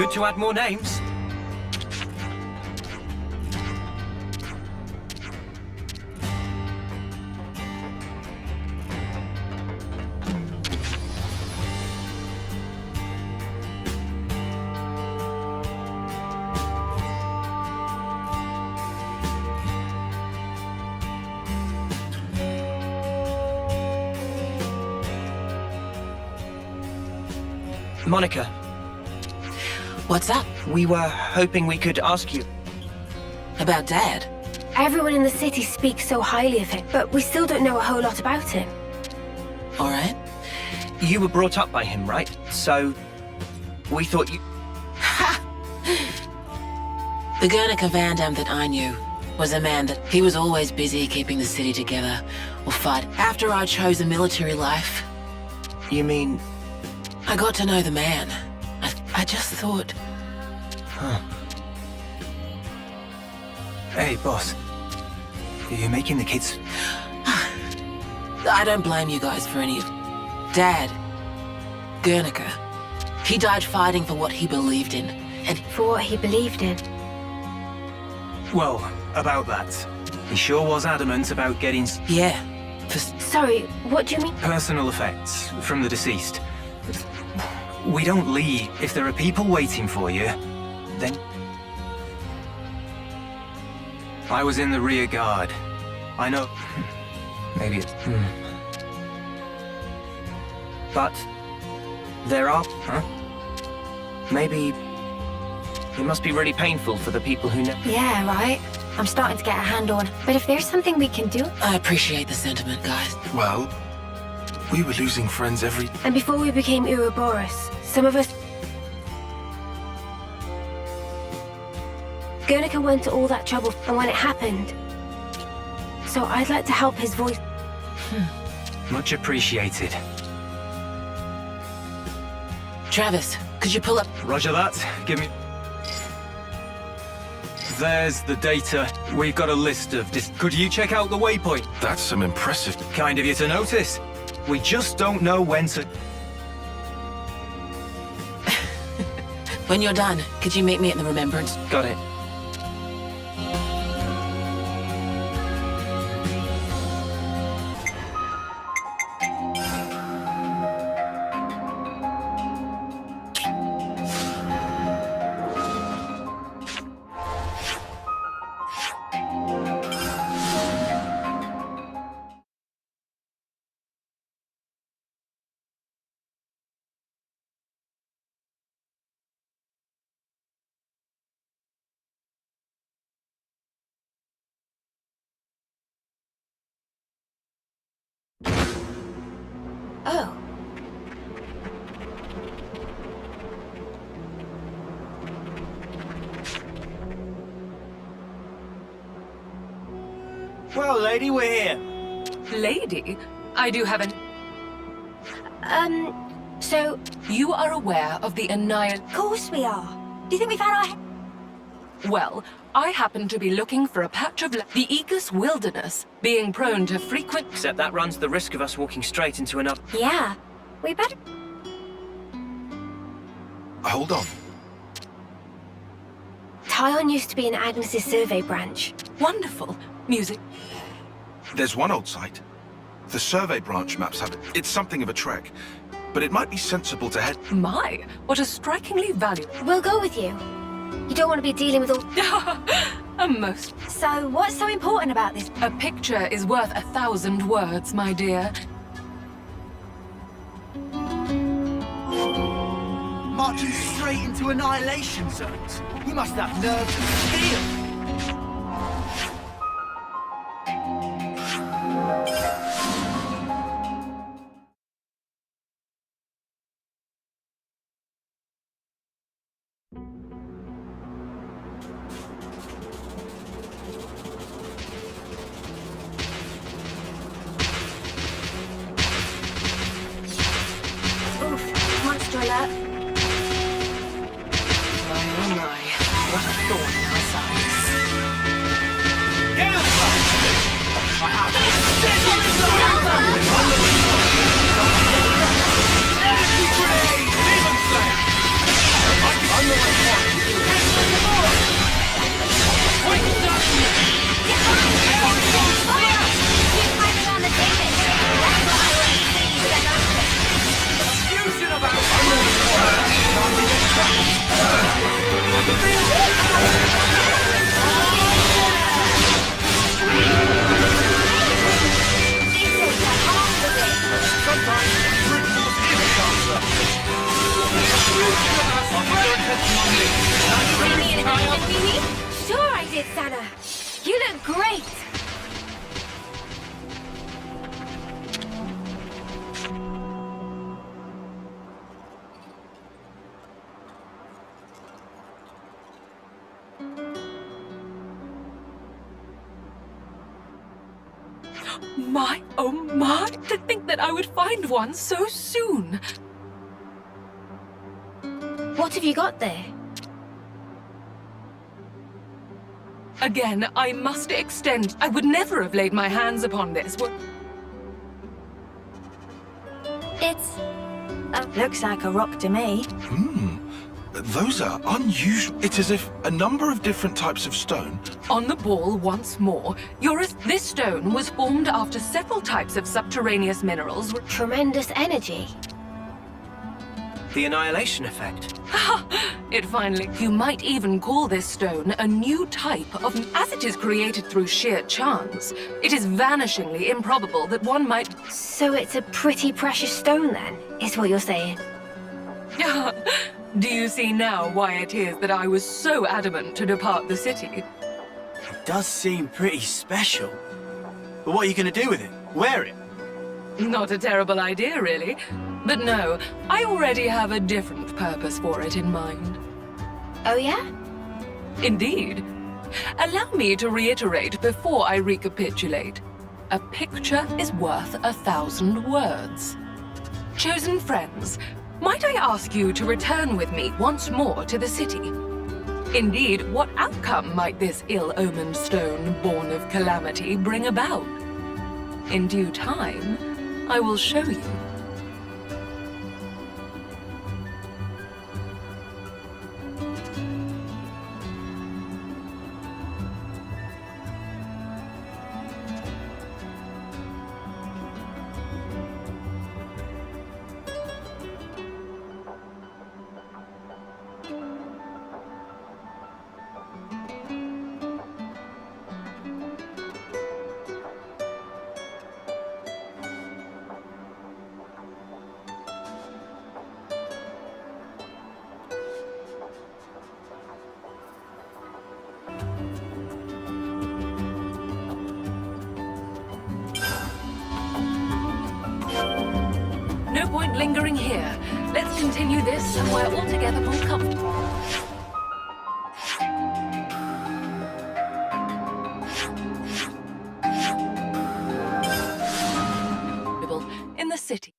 Good to add more names. Monica. What's up? We were hoping we could ask you. About Dad? Everyone in the city speaks so highly of him, but we still don't know a whole lot about him. All right. You were brought up by him, right? So, we thought you... The Guernica Van Dam that I knew was a man that he was always busy keeping the city together, or fight. After I chose a military life, You mean... I got to know the man. I just thought... Huh. Hey, boss. Are you making the kids... I don't blame you guys for any of... Dad, Guernica, he died fighting for what he believed in, and... For what he believed in. Well, about that. He sure was adamant about getting Yeah, Sorry, what do you mean? personal effects from the deceased. We don't leave. If there are people waiting for you, then... I was in the rear guard. I know... Maybe it's... But... There are... Huh? Maybe... It must be really painful for the people who know... Yeah, right. I'm starting to get a handle on. But if there's something we can do... I appreciate the sentiment, guys. Well, we were losing friends every... And before we became Ouroboros, some of us... Guernica went to all that trouble, and when it happened... So I'd like to help his voice... Much appreciated. Travis, could you pull up... Roger that. Give me... There's the data. We've got a list of this. Could you check out the waypoint? That's some impressive... Kind of you to notice. We just don't know when to... When you're done, could you meet me at the Remembrance? Got it. Oh. Well, lady, we're here. Lady, I do have an... So... You are aware of the annihilation... Of course we are. Do you think we've had our... Well, I happen to be looking for a patch of the Aegis Wilderness, being prone to frequent... Except that runs the risk of us walking straight into another... Yeah. We better... Hold on. Tyon used to be in Agnes's survey branch. Wonderful music. There's one old site. The survey branch maps have it. It's something of a trek, but it might be sensible to head... My, what a strikingly valuable... We'll go with you. You don't want to be dealing with all... A most... So, what's so important about this? A picture is worth 1,000 words, my dear. Marching straight into annihilation zones. You must have nerves of steel. Oof, monster alert. Oh my, what a thorn in my side. Anna. You look great. My, oh my, to think that I would find one so soon. What have you got there? Again, I must extend. I would never have laid my hands upon this. It's... looks like a rock to me. Those are unusual. It's as if a number of different types of stone. On the ball once more, this stone was formed after several types of subterraneous minerals. Tremendous energy. The annihilation effect. It finally... You might even call this stone a new type of... As it is created through sheer chance, it is vanishingly improbable that one might... So it's a pretty precious stone then, is what you're saying? Do you see now why it is that I was so adamant to depart the city? It does seem pretty special. But what are you going to do with it? Wear it? Not a terrible idea, really. But no, I already have a different purpose for it in mind. Oh yeah? Indeed. Allow me to reiterate before I recapitulate. A picture is worth 1,000 words. Chosen friends, might I ask you to return with me once more to the city? Indeed, what outcome might this ill-omened stone born of calamity bring about? In due time, I will show you. No point lingering here. Let's continue this somewhere altogether more comfortable. In the city.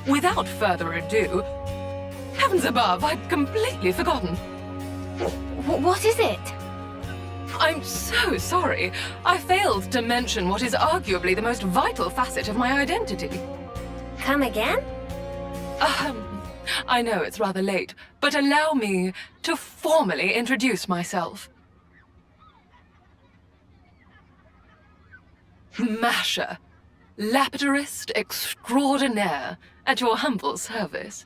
Without further ado, heavens above, I'd completely forgotten. What is it? I'm so sorry. I failed to mention what is arguably the most vital facet of my identity. Come again? I know it's rather late, but allow me to formally introduce myself. Masha, lapidurist extraordinaire, at your humble service.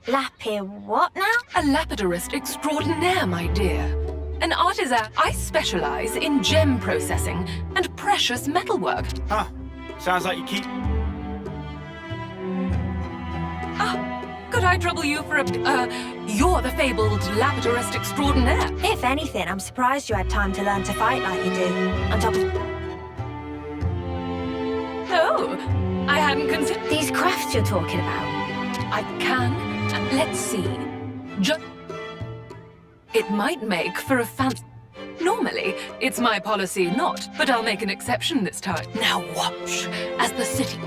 What now? A lapidurist extraordinaire, my dear. An artisan. I specialize in gem processing and precious metalwork. Huh. Sounds like you keep... Could I trouble you for you're the fabled lapidurist extraordinaire. If anything, I'm surprised you had time to learn to fight like you do. On top of... Oh, I hadn't considered... These crafts you're talking about. I can. Let's see. It might make for a fancy... Normally, it's my policy not, but I'll make an exception this time. Now watch, as the city...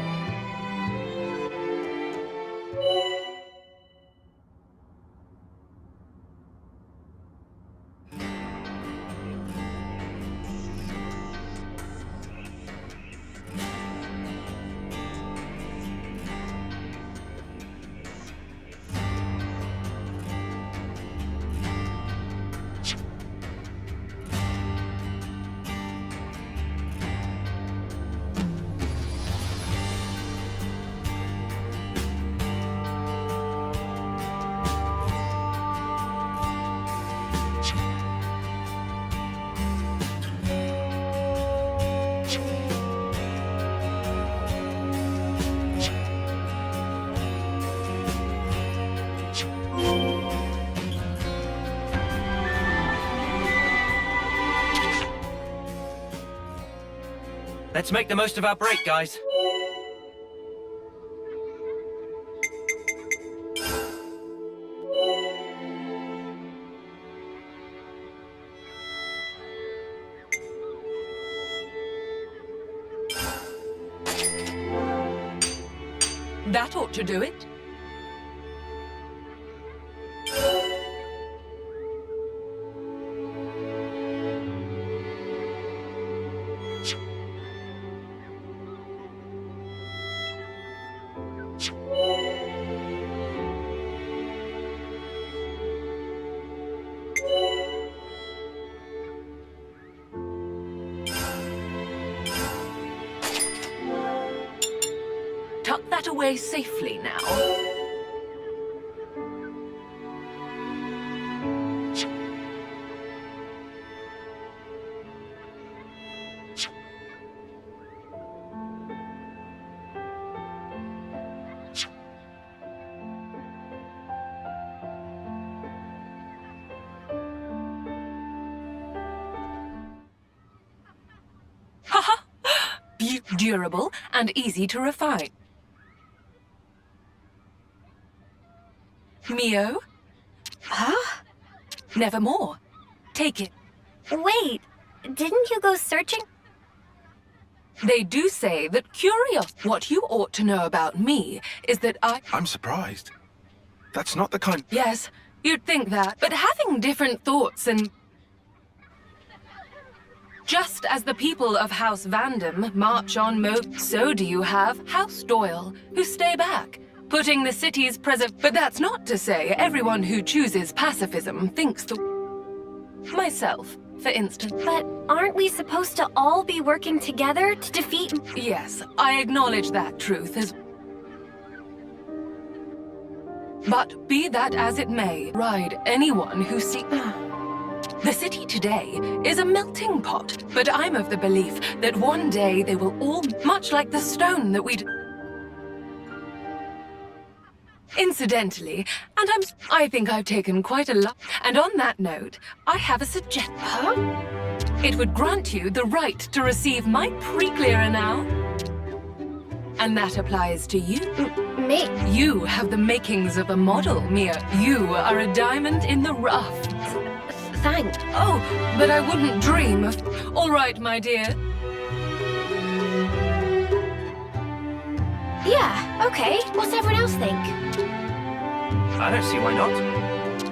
Let's make the most of our break, guys. That ought to do it. Tuck that away safely now. Haha! Durable and easy to refine. Mio? Huh? Nevermore. Take it. Wait, didn't you go searching? They do say that curious. What you ought to know about me is that I'm surprised. That's not the kind... Yes, you'd think that. But having different thoughts and... Just as the people of House Vandam march on so do you have House Doyle, who stay back, putting the city's But that's not to say everyone who chooses pacifism thinks the... Myself, for instance. But aren't we supposed to all be working together to defeat... Yes, I acknowledge that truth as... But be that as it may, ride anyone who seeks... The city today is a melting pot, but I'm of the belief that one day they will all, much like the stone that we'd... Incidentally, and I think I've taken quite a lot. And on that note, I have a suggestion. Huh? It would grant you the right to receive my pre-clearer now. And that applies to you. Me? You have the makings of a model, Mia. You are a diamond in the rough. Thanks. Oh, but I wouldn't dream of... All right, my dear. Yeah, okay. What's everyone else think? I don't see why not.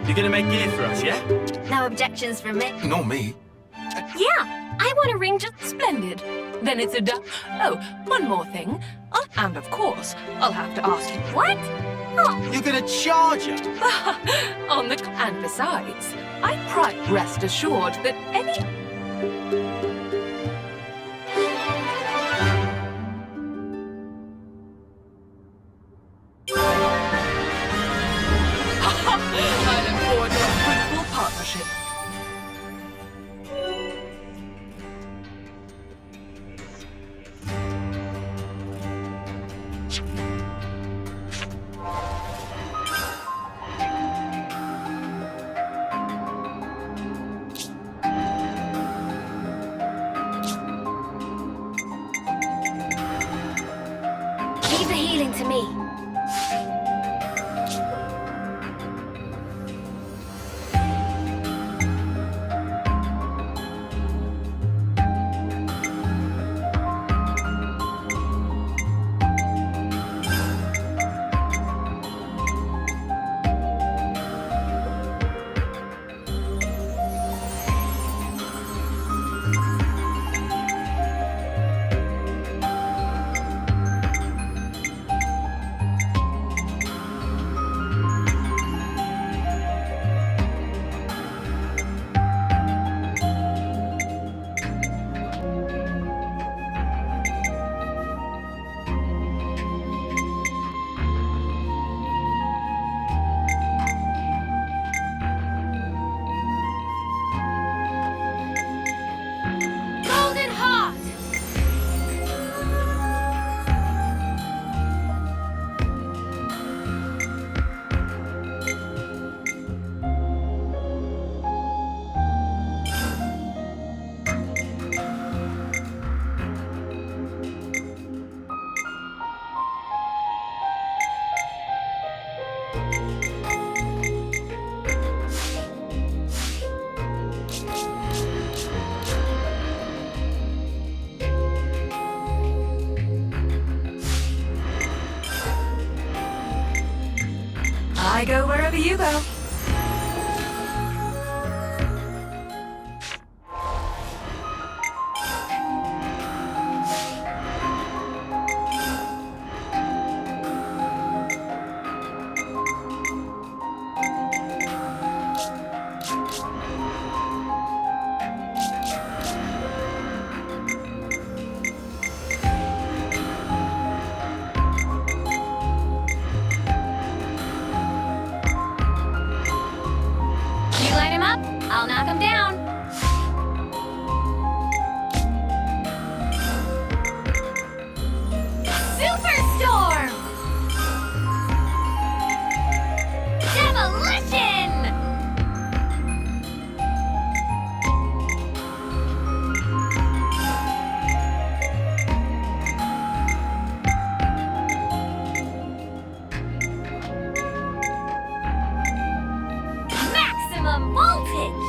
You're gonna make gear for us, yeah? No objections from me. Nor me. Yeah, I want a ring just... Splendid. Then it's a Oh, one more thing. And of course, I'll have to ask you... What? Oh. You're gonna charge her? On the... And besides, rest assured that any... I look forward to a fruitful partnership. Leave the healing to me. I go wherever you go. You light him up, I'll knock him down. Superstorm! Demolition! Maximum voltage!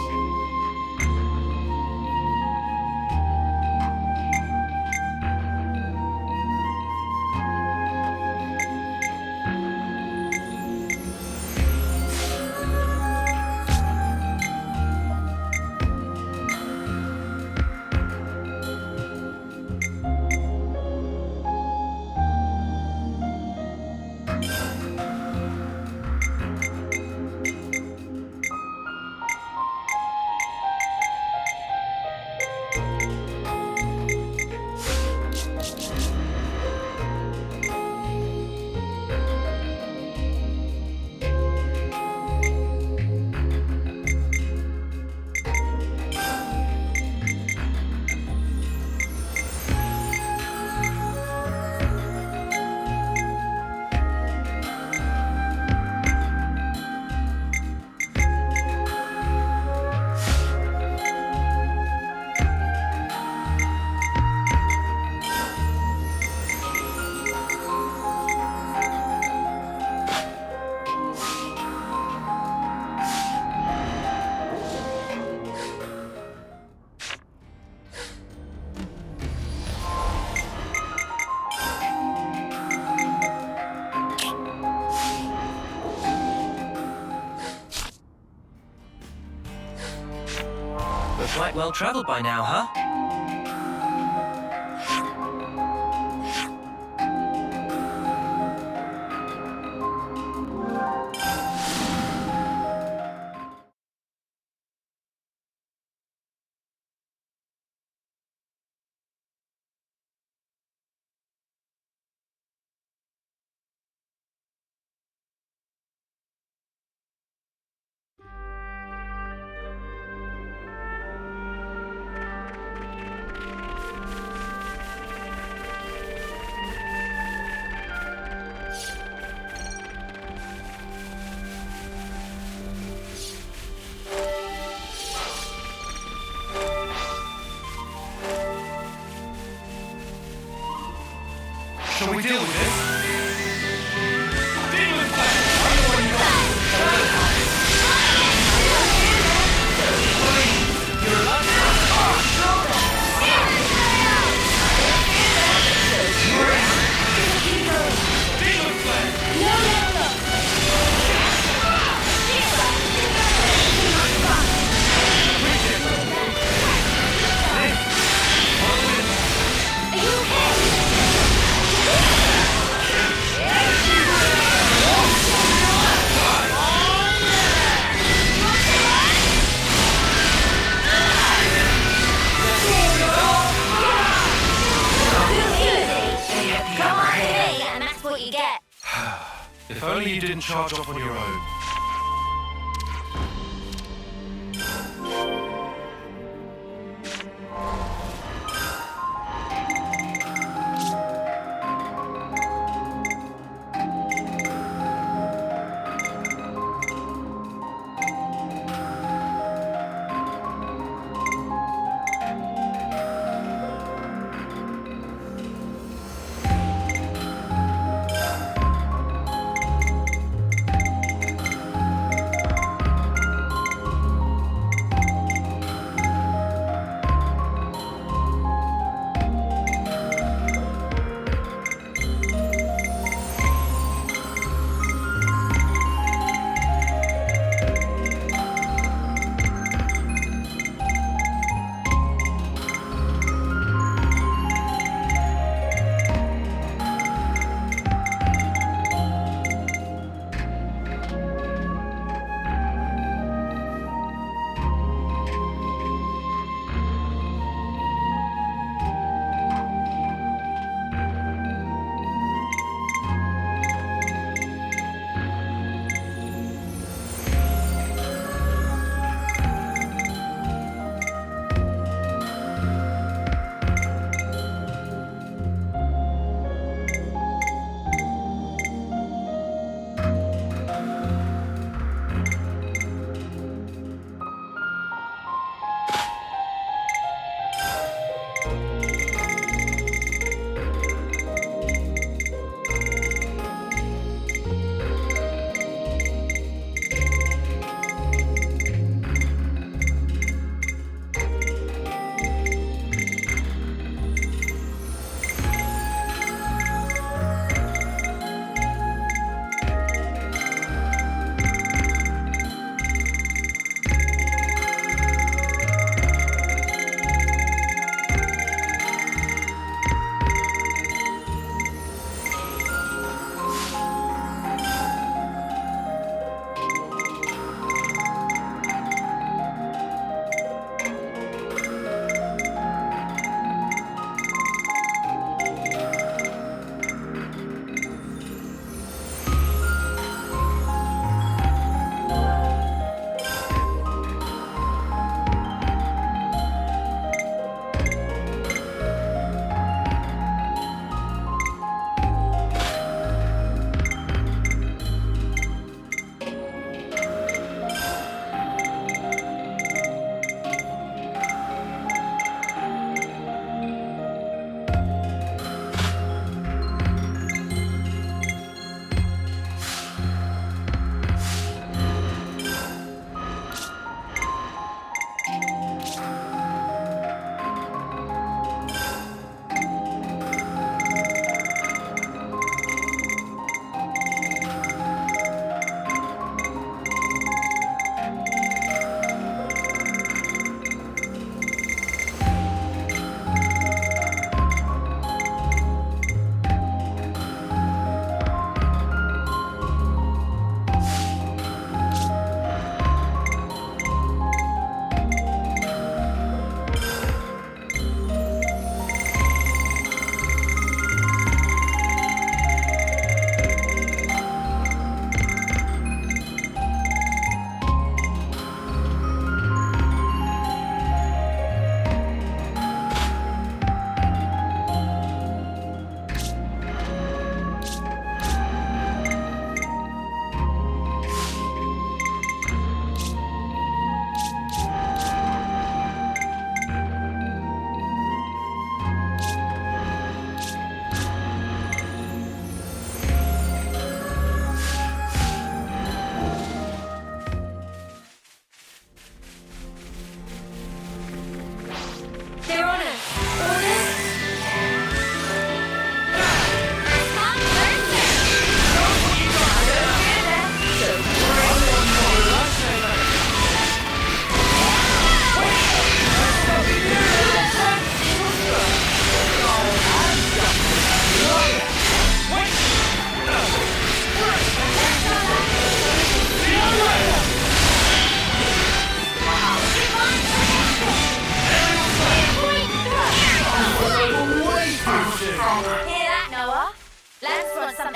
We're quite well traveled by now, huh? Shall we deal with this? If only you didn't charge off on your own.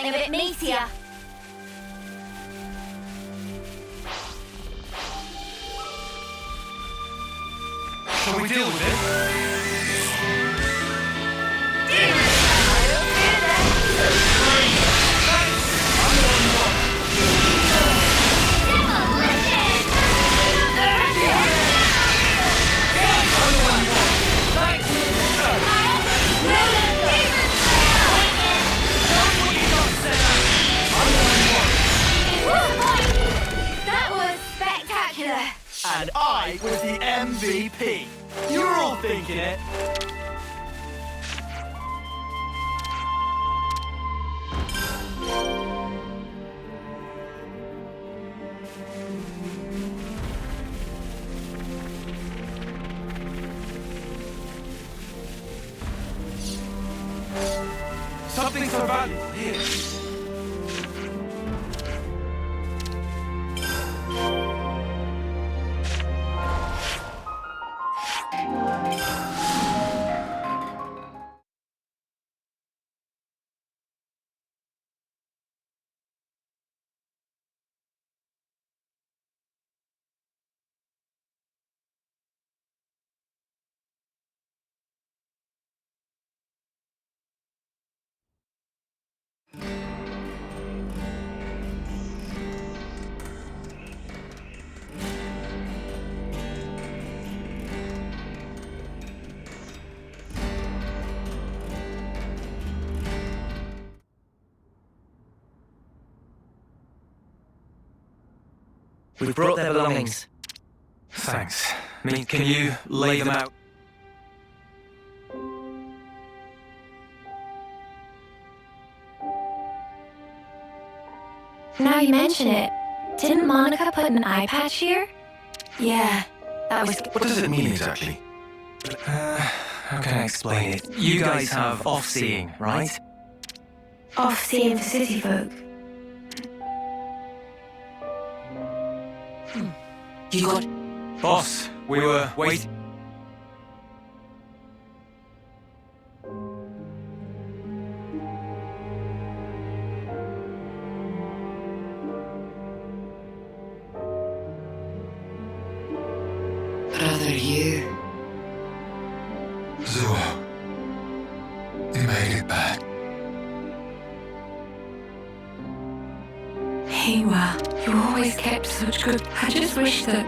getting a bit meatier. Shall we deal with it? That was spectacular. And I was the MVP. You were all thinking it. Something so valuable here. We've brought their belongings. Thanks. Can you lay them out? Now you mention it, didn't Monica put an eye patch here? Yeah, that was... What does it mean exactly? How can I explain it? You guys have off-seeing, right? Off-seeing for city folk. You got... Boss, we were waiting. Brother, you... So, you made it back. You always kept such good... I just wish that...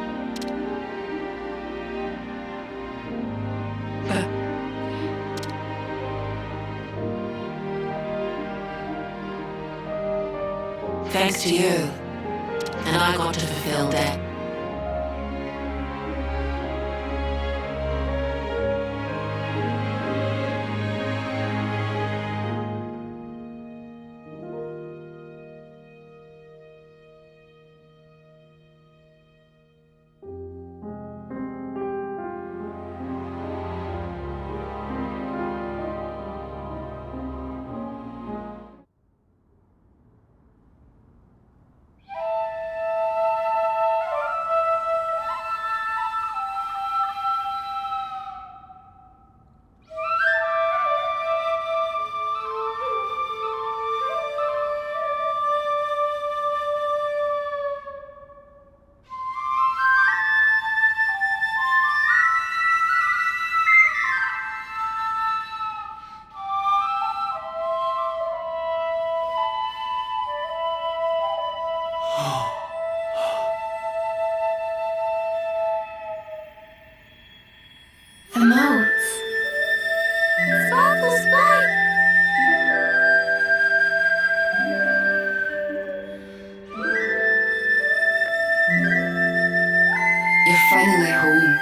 Thanks to you. And I got to fulfill that. The moats. Sparkle Spike! You're finally home.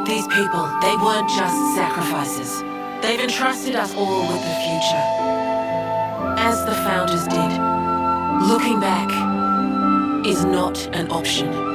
These people, they weren't just sacrifices. They've entrusted us all with the future. As the founders did. Looking back is not an option.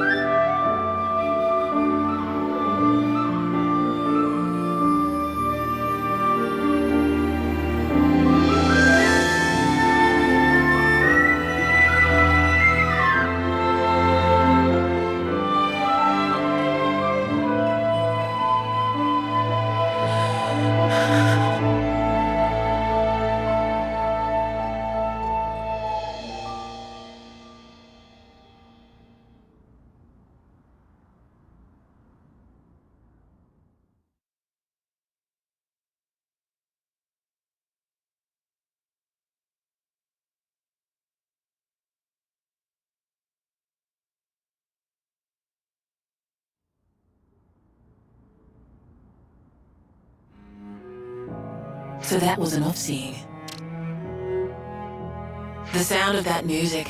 So that was enough seeing. The sound of that music.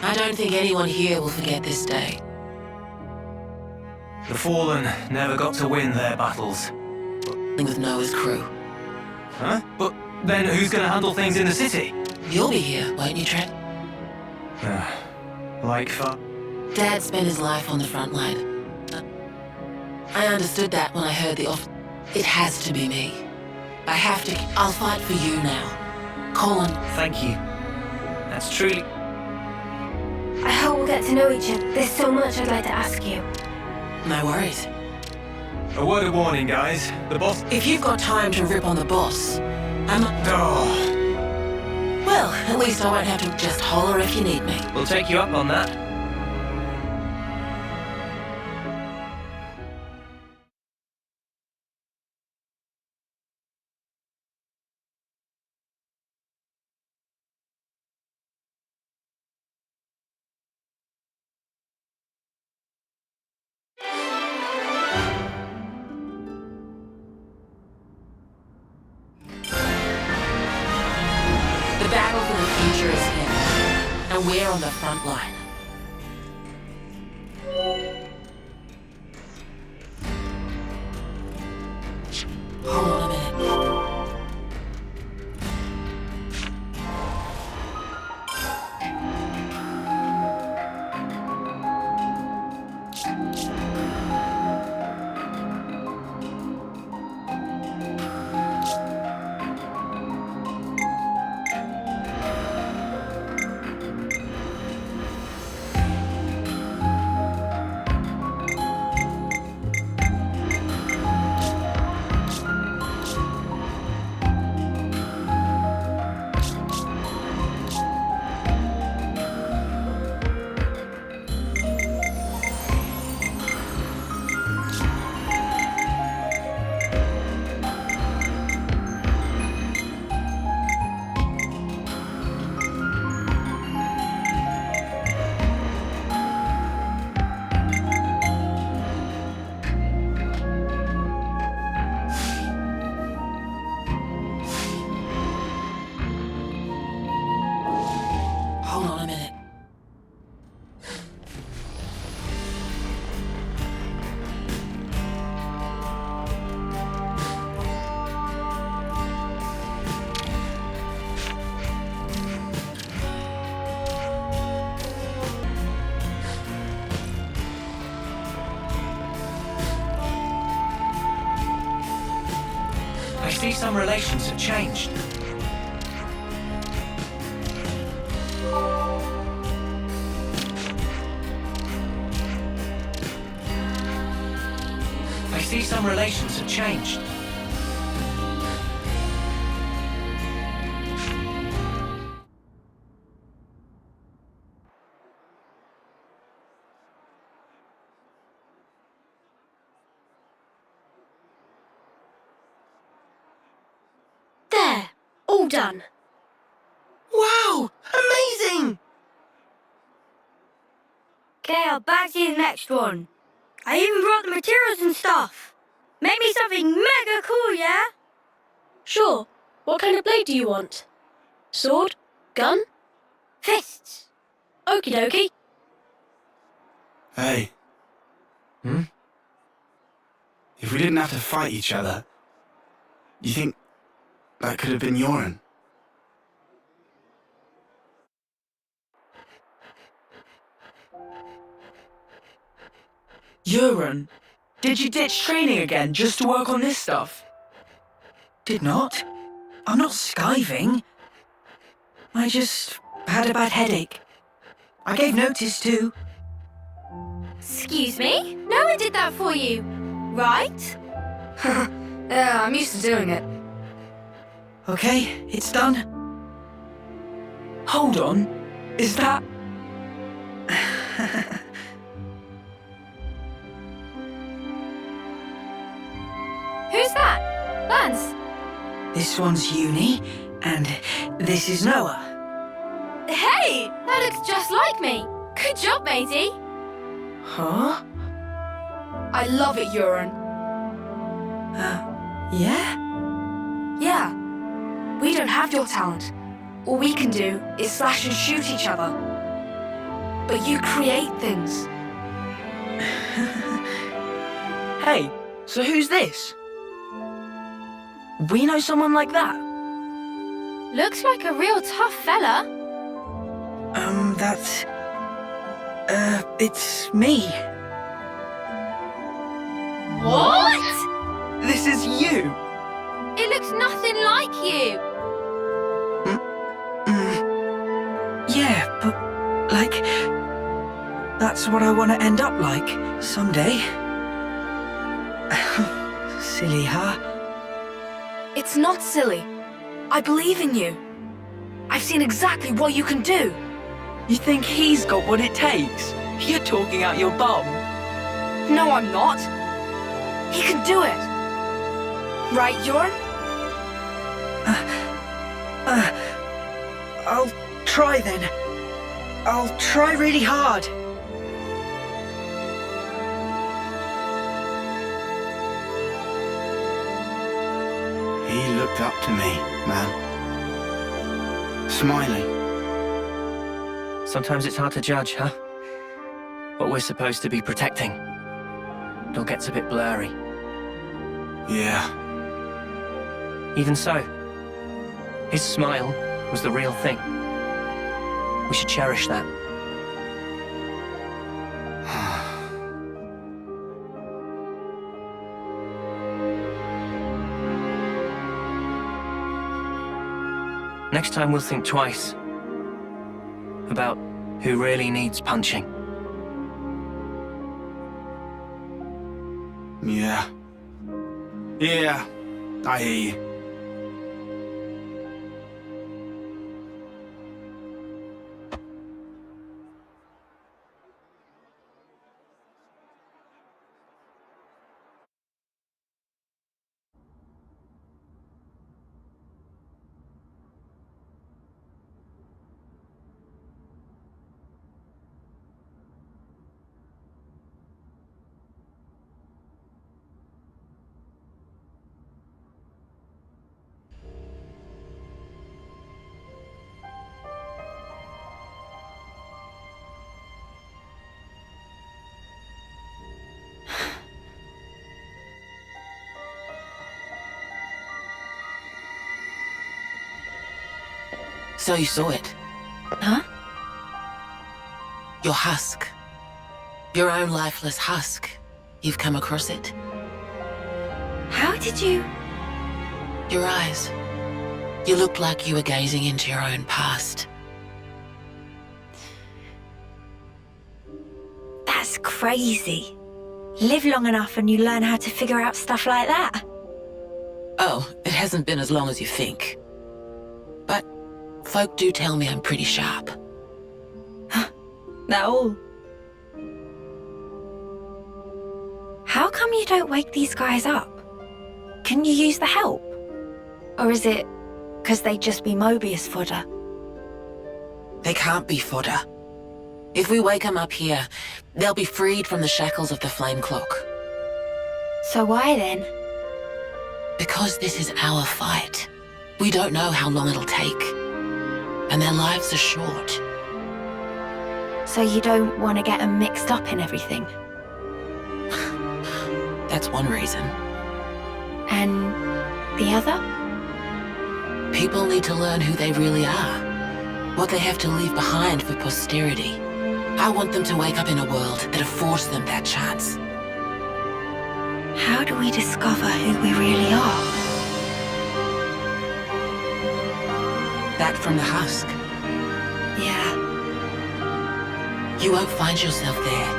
I don't think anyone here will forget this day. The Fallen never got to win their battles. With Noah's crew. Huh? But then who's gonna handle things in the city? You'll be here, won't you, Trent? Like fuck. Dad spent his life on the front line. I understood that when I heard the offer. It has to be me. I have to. I'll fight for you now. Colin. Thank you. That's truly... I hope we'll get to know each other. There's so much I'd like to ask you. No worries. A word of warning, guys. The boss... If you've got time to rip on the boss, I'm... Oh, Well, at least I won't have to just holler if you need me. we'll take you up on that. The battle for the future is here, and we're on the front line. Hold on a minute. Hold on a minute. I see some relations have changed. I see some relations have changed. There! All done. Wow! Amazing! Okay, I'll back to you the next one. I even brought the materials and stuff. Make me something mega cool, yeah? Sure. What kind of blade do you want? Sword? Gun? Fists. Okie dokie. Hey. Hmm? If we didn't have to fight each other, you think that could have been Yoren? Yoren, did you ditch training again just to work on this stuff? Did not. I'm not skiving. I just had a bad headache. I gave notice too. Excuse me? No one did that for you, right? Yeah, I'm used to doing it. Okay, it's done. Hold on. Is that... Who's that? Lance. This one's Uni, and this is Noah. Hey! That looks just like me. Good job, matey. Huh? I love it, Yoren. Yeah? Yeah, We don't have your talent. All we can do is slash and shoot each other. But you create things. Hey, so who's this? We know someone like that? Looks like a real tough fella. It's me. What? This is you. It looks nothing like you. Yeah, but, like, that's what I want to end up like, someday. Silly, huh? It's not silly. I believe in you. I've seen exactly what you can do. You think he's got what it takes? You're talking out your bum. No, I'm not. He can do it. Right, Jorn? I'll try then. I'll try really hard. He looked up to me, man. Smiling. Sometimes it's hard to judge, huh? What we're supposed to be protecting. It all gets a bit blurry. Yeah. Even so, his smile was the real thing. We should cherish that. Next time we'll think twice about who really needs punching. Yeah. Yeah, I hear you. So you saw it? Huh? Your husk. Your own lifeless husk. You've come across it? How did you... Your eyes. You looked like you were gazing into your own past. That's crazy. Live long enough and you learn how to figure out stuff like that. Oh, it hasn't been as long as you think. But folk do tell me I'm pretty sharp. That all? How come you don't wake these guys up? Can you use the help? Or is it because they'd just be Mobius fodder? They can't be fodder. If we wake them up here, they'll be freed from the shackles of the flame clock. So why then? Because this is our fight. We don't know how long it'll take. And their lives are short. So you don't want to get them mixed up in everything? That's one reason. And the other? People need to learn who they really are. What they have to leave behind for posterity. I want them to wake up in a world that affords them that chance. How do we discover who we really are? That from the husk. Yeah. You won't find yourself there.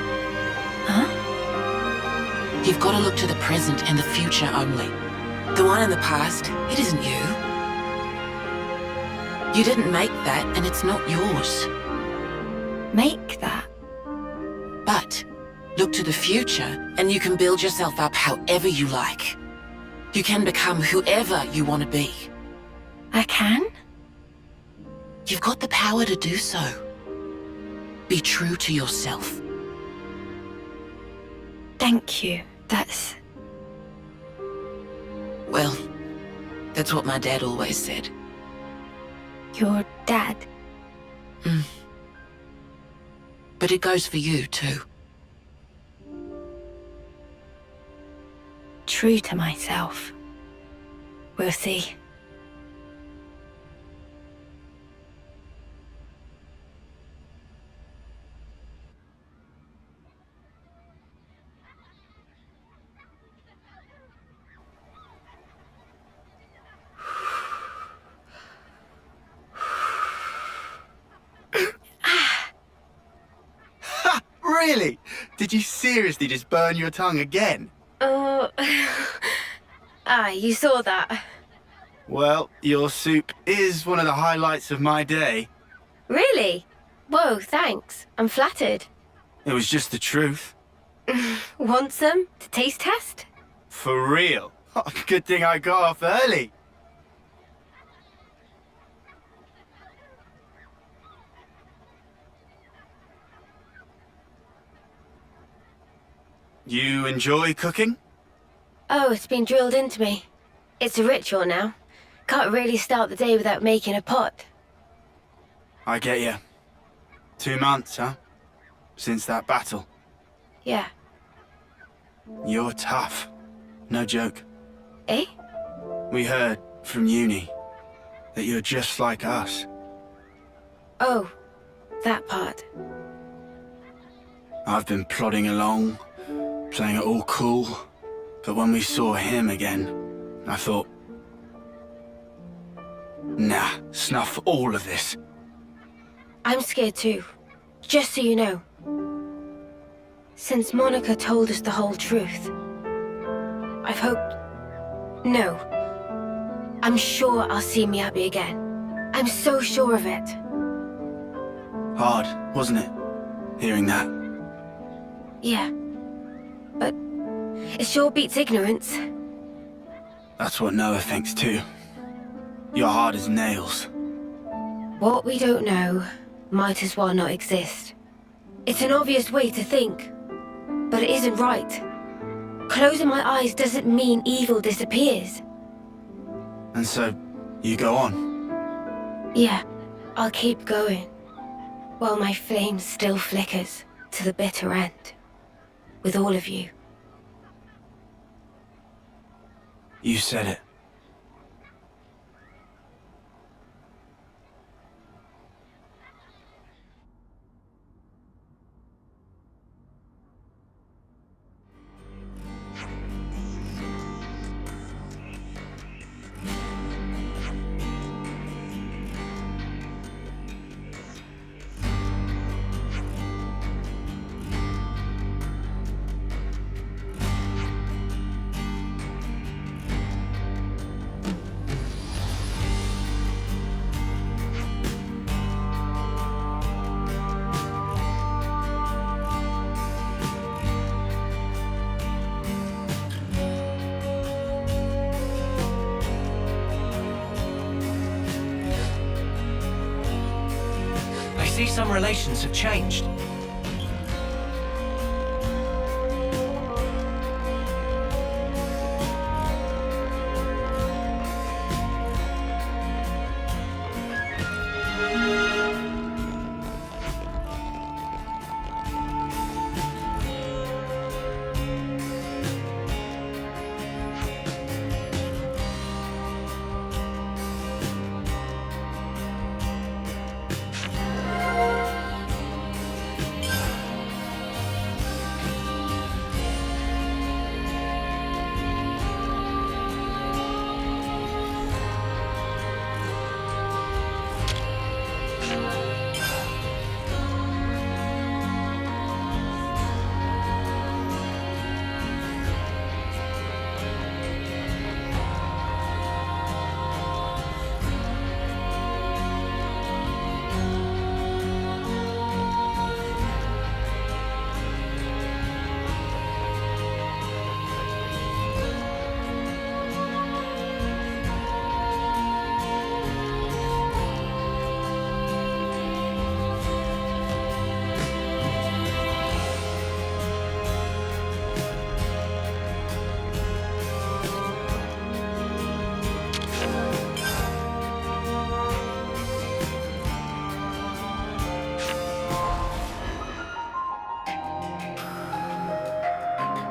Huh? You've got to look to the present and the future only. The one in the past, it isn't you. You didn't make that, and it's not yours. Make that? But look to the future, and you can build yourself up however you like. You can become whoever you want to be. I can? You've got the power to do so. Be true to yourself. Thank you. That's... Well, that's what my dad always said. Your dad? But it goes for you, too. True to myself. We'll see. Really? Did you seriously just burn your tongue again? Oh. You saw that. Well, your soup is one of the highlights of my day. Really? Whoa, thanks. I'm flattered. It was just the truth. Want some to taste test? For real. Good thing I got off early. You enjoy cooking? Oh, it's been drilled into me. It's a ritual now. Can't really start the day without making a pot. I get you. 2 months, huh? Since that battle. Yeah. You're tough. No joke. Eh? We heard from uni that you're just like us. Oh, that part. I've been plodding along, playing it all cool. But when we saw him again, I thought, nah, snuff all of this. I'm scared too. Just so you know. Since Monica told us the whole truth, I've hoped... No. I'm sure I'll see Miyabi again. I'm so sure of it. Hard, wasn't it? Hearing that. Yeah. But it sure beats ignorance. That's what Noah thinks too. You're hard as nails. What we don't know might as well not exist. It's an obvious way to think, but it isn't right. Closing my eyes doesn't mean evil disappears. And so, you go on? Yeah, I'll keep going, while my flame still flickers to the bitter end, with all of you. You said it. I see some relations have changed.